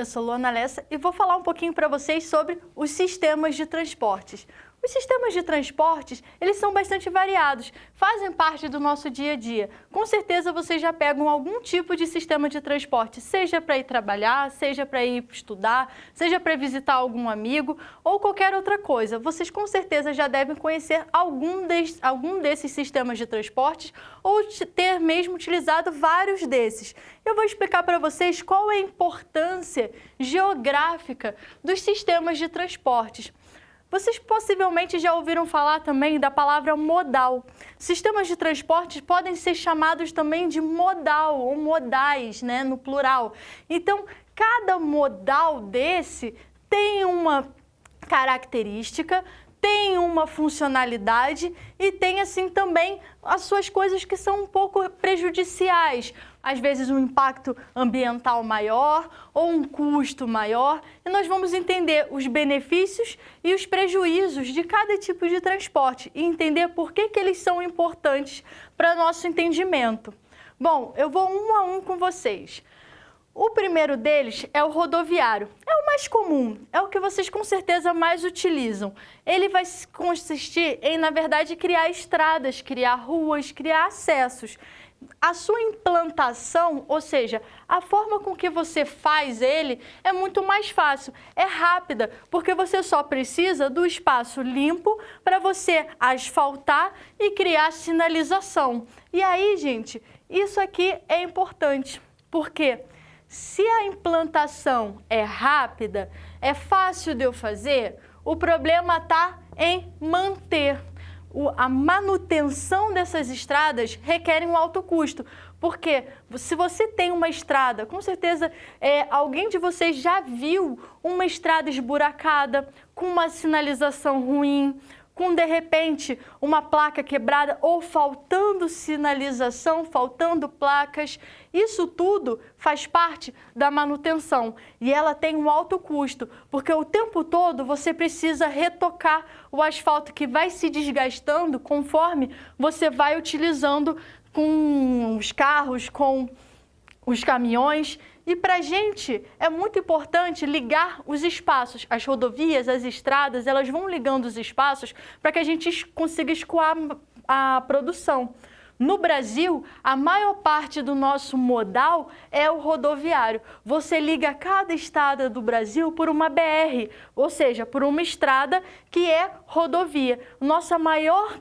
professor Luana Lessa e vou falar um pouquinho para vocês sobre os sistemas de transportes. Os sistemas de transportes, eles são bastante variados, fazem parte do nosso dia a dia. Com certeza vocês já pegam algum tipo de sistema de transporte, seja para ir trabalhar, seja para ir estudar, seja para visitar algum amigo ou qualquer outra coisa. Vocês com certeza já devem conhecer algum desses sistemas de transportes ou ter mesmo utilizado vários desses. Eu vou explicar para vocês qual é a importância geográfica dos sistemas de transportes. Vocês possivelmente já ouviram falar também da palavra modal. Sistemas de transporte podem ser chamados também de modal ou modais, né, no plural. Então, cada modal desse tem uma característica, tem uma funcionalidade e tem assim também as suas coisas que são um pouco prejudiciais. Às vezes um impacto ambiental maior ou um custo maior. E nós vamos entender os benefícios e os prejuízos de cada tipo de transporte e entender por que eles são importantes para nosso entendimento. Bom, eu vou um a um com vocês. O primeiro deles é o rodoviário. É o mais comum, é o que vocês com certeza mais utilizam. Ele vai consistir em, na verdade, criar estradas, criar ruas, criar acessos. A sua implantação, ou seja, a forma com que você faz ele é muito mais fácil, é rápida, porque você só precisa do espaço limpo para você asfaltar e criar sinalização. E aí, gente, isso aqui é importante, porque se a implantação é rápida, é fácil de eu fazer, o problema está em manter. A manutenção dessas estradas requer um alto custo, porque se você tem uma estrada, com certeza alguém de vocês já viu uma estrada esburacada, com uma sinalização ruim, com, de repente, uma placa quebrada ou faltando sinalização, faltando placas. Isso tudo faz parte da manutenção e ela tem um alto custo, porque o tempo todo você precisa retocar o asfalto que vai se desgastando conforme você vai utilizando com os carros, com os caminhões. E para a gente é muito importante ligar os espaços. As rodovias, as estradas, elas vão ligando os espaços para que a gente consiga escoar a produção. No Brasil, a maior parte do nosso modal é o rodoviário. Você liga cada estrada do Brasil por uma BR, ou seja, por uma estrada que é rodovia. Nossa maior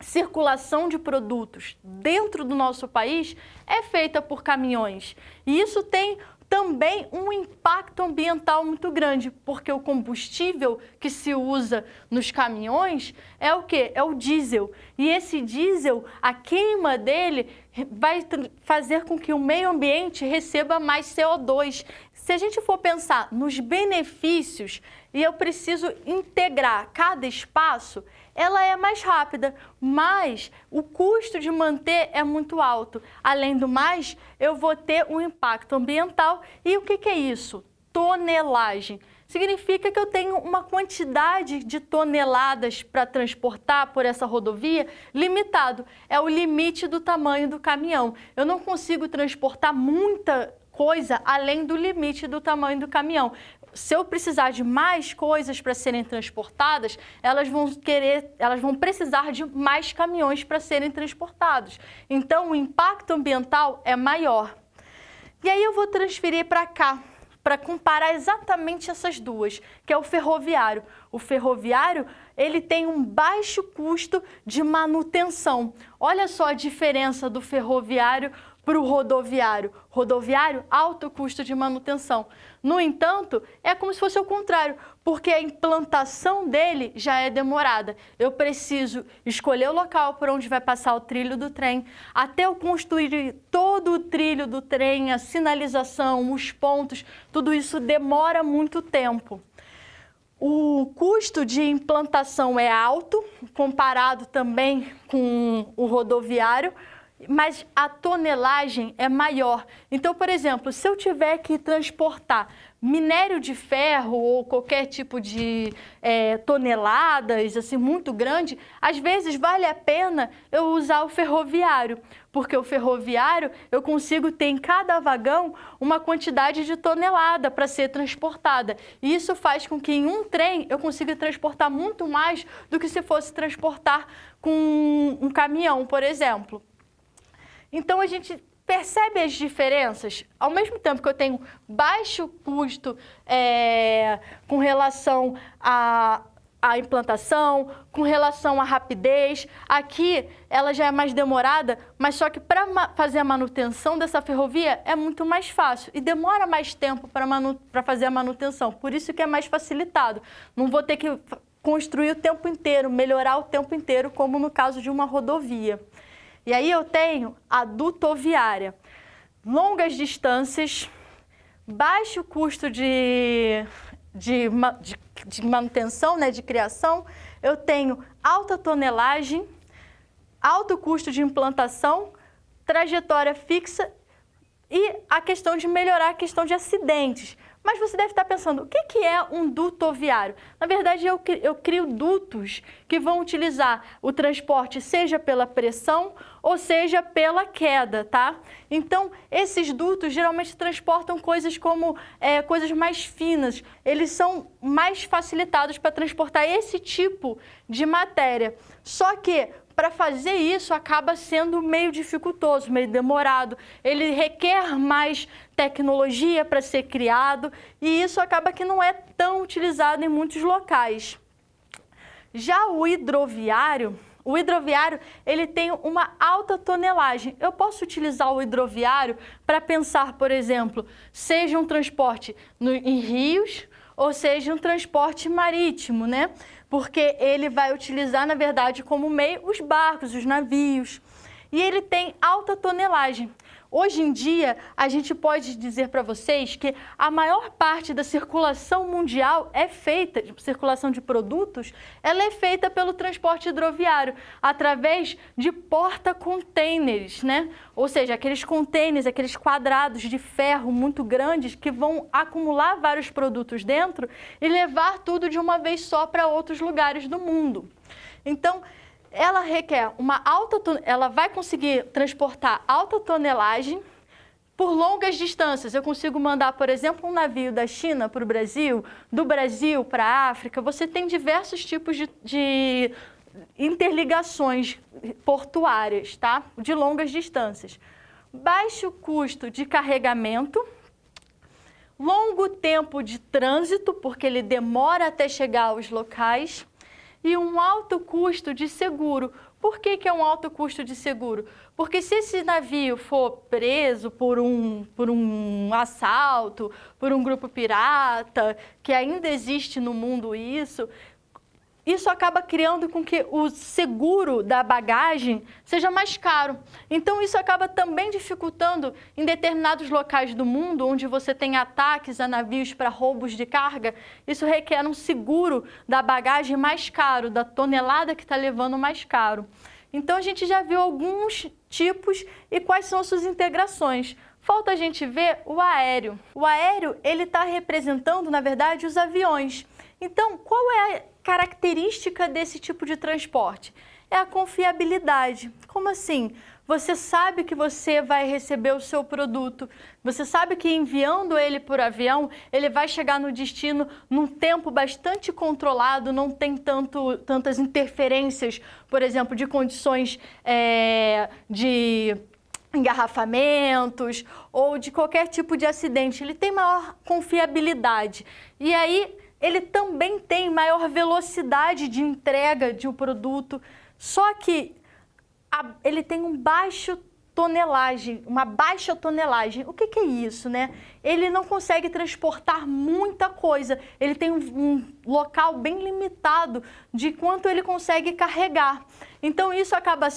circulação de produtos dentro do nosso país é feita por caminhões. E isso tem também um impacto ambiental muito grande, porque o combustível que se usa nos caminhões é o quê? É o diesel. E esse diesel, a queima dele vai fazer com que o meio ambiente receba mais CO2. Se a gente for pensar nos benefícios e eu preciso integrar cada espaço, ela é mais rápida, mas o custo de manter é muito alto. Além do mais, eu vou ter um impacto ambiental. E o que é isso? Tonelagem. Significa que eu tenho uma quantidade de toneladas para transportar por essa rodovia limitado. É o limite do tamanho do caminhão. Eu não consigo transportar muita coisa além do limite do tamanho do caminhão. Se eu precisar de mais coisas para serem transportadas, elas vão precisar de mais caminhões para serem transportados. Então, o impacto ambiental é maior. E aí eu vou transferir para cá, para comparar exatamente essas duas, que é o ferroviário. O ferroviário, ele tem um baixo custo de manutenção. Olha só a diferença do ferroviário para o rodoviário. Rodoviário, alto custo de manutenção. No entanto, é como se fosse o contrário, porque a implantação dele já é demorada. Eu preciso escolher o local por onde vai passar o trilho do trem, até eu construir todo o trilho do trem, a sinalização, os pontos, tudo isso demora muito tempo. O custo de implantação é alto, comparado também com o rodoviário, mas a tonelagem é maior. Então, por exemplo, se eu tiver que transportar minério de ferro ou qualquer tipo de toneladas assim muito grande, às vezes vale a pena eu usar o ferroviário, porque o ferroviário eu consigo ter em cada vagão uma quantidade de tonelada para ser transportada. E isso faz com que em um trem eu consiga transportar muito mais do que se fosse transportar com um caminhão, por exemplo. Então a gente percebe as diferenças? Ao mesmo tempo que eu tenho baixo custo com relação à implantação, com relação à rapidez, aqui ela já é mais demorada, mas só que para fazer a manutenção dessa ferrovia é muito mais fácil e demora mais tempo para fazer a manutenção, por isso que é mais facilitado. Não vou ter que construir o tempo inteiro, melhorar o tempo inteiro, como no caso de uma rodovia. E aí eu tenho a dutoviária, longas distâncias, baixo custo de manutenção, né, de criação, eu tenho alta tonelagem, alto custo de implantação, trajetória fixa e a questão de melhorar a questão de acidentes. Mas você deve estar pensando, o que é um dutoviário? Na verdade, eu crio dutos que vão utilizar o transporte seja pela pressão ou seja pela queda, tá? Então, esses dutos geralmente transportam coisas como coisas mais finas. Eles são mais facilitados para transportar esse tipo de matéria. Só que para fazer isso acaba sendo meio dificultoso, meio demorado. Ele requer mais tecnologia para ser criado e isso acaba que não é tão utilizado em muitos locais. Já o hidroviário ele tem uma alta tonelagem. Eu posso utilizar o hidroviário para pensar, por exemplo, seja um transporte em rios ou seja um transporte marítimo, né? Porque ele vai utilizar, na verdade, como meio os barcos, os navios. E ele tem alta tonelagem. Hoje em dia, a gente pode dizer para vocês que a maior parte da circulação mundial circulação de produtos, ela é feita pelo transporte hidroviário, através de porta-containers, né? Ou seja, aqueles containers, aqueles quadrados de ferro muito grandes que vão acumular vários produtos dentro e levar tudo de uma vez só para outros lugares do mundo. Então, ela requer ela vai conseguir transportar alta tonelagem por longas distâncias. Eu consigo mandar, por exemplo, um navio da China para o Brasil, do Brasil para a África. Você tem diversos tipos de interligações portuárias, tá? De longas distâncias. Baixo custo de carregamento, longo tempo de trânsito, porque ele demora até chegar aos locais, e um alto custo de seguro. Por que é um alto custo de seguro? Porque se esse navio for preso por um assalto, por um grupo pirata, que ainda existe no mundo isso acaba criando com que o seguro da bagagem seja mais caro. Então, isso acaba também dificultando em determinados locais do mundo, onde você tem ataques a navios para roubos de carga, isso requer um seguro da bagagem mais caro, da tonelada que está levando mais caro. Então, a gente já viu alguns tipos e quais são as suas integrações. Falta a gente ver o aéreo. O aéreo, ele está representando, na verdade, os aviões. Então, qual é a característica desse tipo de transporte? É a confiabilidade. Como assim? Você sabe que você vai receber o seu produto, você sabe que enviando ele por avião, ele vai chegar no destino num tempo bastante controlado, não tem tantas interferências, por exemplo, de condições de engarrafamentos ou de qualquer tipo de acidente. Ele tem maior confiabilidade. E aí, ele também tem maior velocidade de entrega de um produto, só que ele tem uma baixa tonelagem. O que é isso, né? Ele não consegue transportar muita coisa, ele tem um local bem limitado de quanto ele consegue carregar. Então, isso acaba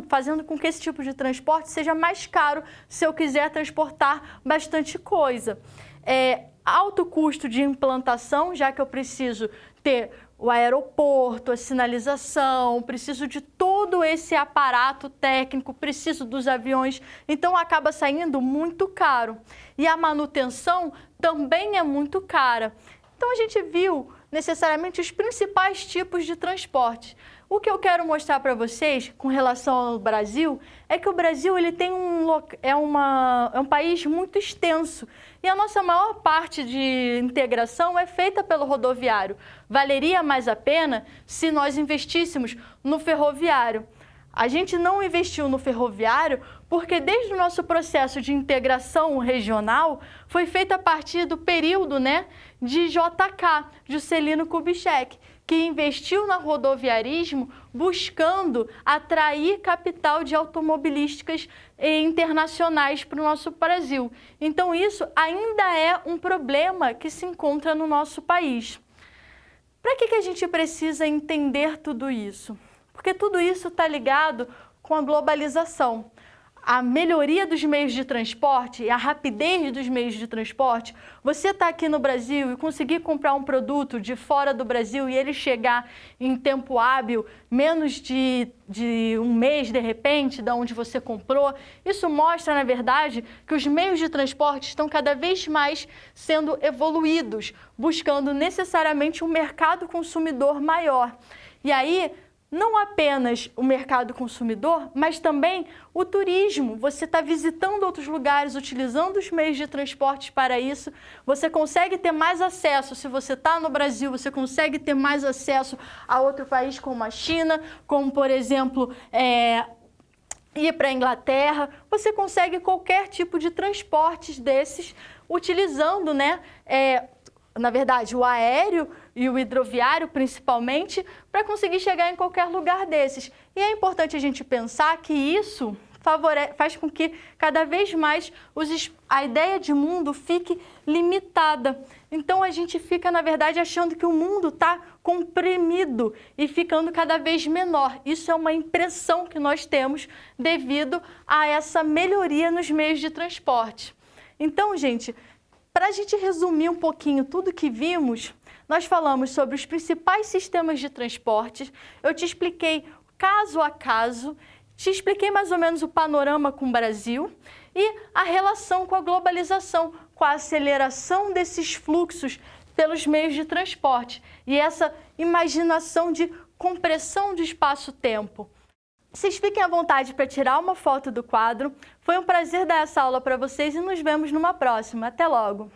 fazendo com que esse tipo de transporte seja mais caro se eu quiser transportar bastante coisa. Alto custo de implantação, já que eu preciso ter o aeroporto, a sinalização, preciso de todo esse aparato técnico, preciso dos aviões, então acaba saindo muito caro. E a manutenção também é muito cara. Então a gente viu necessariamente os principais tipos de transporte. O que eu quero mostrar para vocês com relação ao Brasil é que o Brasil ele tem é um país muito extenso e a nossa maior parte de integração é feita pelo rodoviário. Valeria mais a pena se nós investíssemos no ferroviário. A gente não investiu no ferroviário porque desde o nosso processo de integração regional foi feito a partir do período, de JK, Juscelino Kubitschek, que investiu no rodoviarismo buscando atrair capital de automobilísticas internacionais para o nosso Brasil. Então isso ainda é um problema que se encontra no nosso país. Para que a gente precisa entender tudo isso? Porque tudo isso está ligado com a globalização. A melhoria dos meios de transporte e a rapidez dos meios de transporte, você está aqui no Brasil e conseguir comprar um produto de fora do Brasil e ele chegar em tempo hábil, menos de um mês, de repente, de onde você comprou, isso mostra, na verdade, que os meios de transporte estão cada vez mais sendo evoluídos, buscando necessariamente um mercado consumidor maior. E aí, não apenas o mercado consumidor, mas também o turismo. Você está visitando outros lugares, utilizando os meios de transporte para isso. Você consegue ter mais acesso, se você está no Brasil, você consegue ter mais acesso a outro país como a China, como, por exemplo, ir para a Inglaterra. Você consegue qualquer tipo de transportes desses, utilizando, na verdade, o aéreo e o hidroviário, principalmente, para conseguir chegar em qualquer lugar desses. E é importante a gente pensar que isso faz com que cada vez mais a ideia de mundo fique limitada. Então a gente fica, na verdade, achando que o mundo está comprimido e ficando cada vez menor. Isso é uma impressão que nós temos devido a essa melhoria nos meios de transporte. Então, gente, para a gente resumir um pouquinho tudo que vimos, nós falamos sobre os principais sistemas de transporte, eu te expliquei caso a caso, te expliquei mais ou menos o panorama com o Brasil e a relação com a globalização, com a aceleração desses fluxos pelos meios de transporte e essa imaginação de compressão de espaço-tempo. Vocês fiquem à vontade para tirar uma foto do quadro. Foi um prazer dar essa aula para vocês e nos vemos numa próxima. Até logo!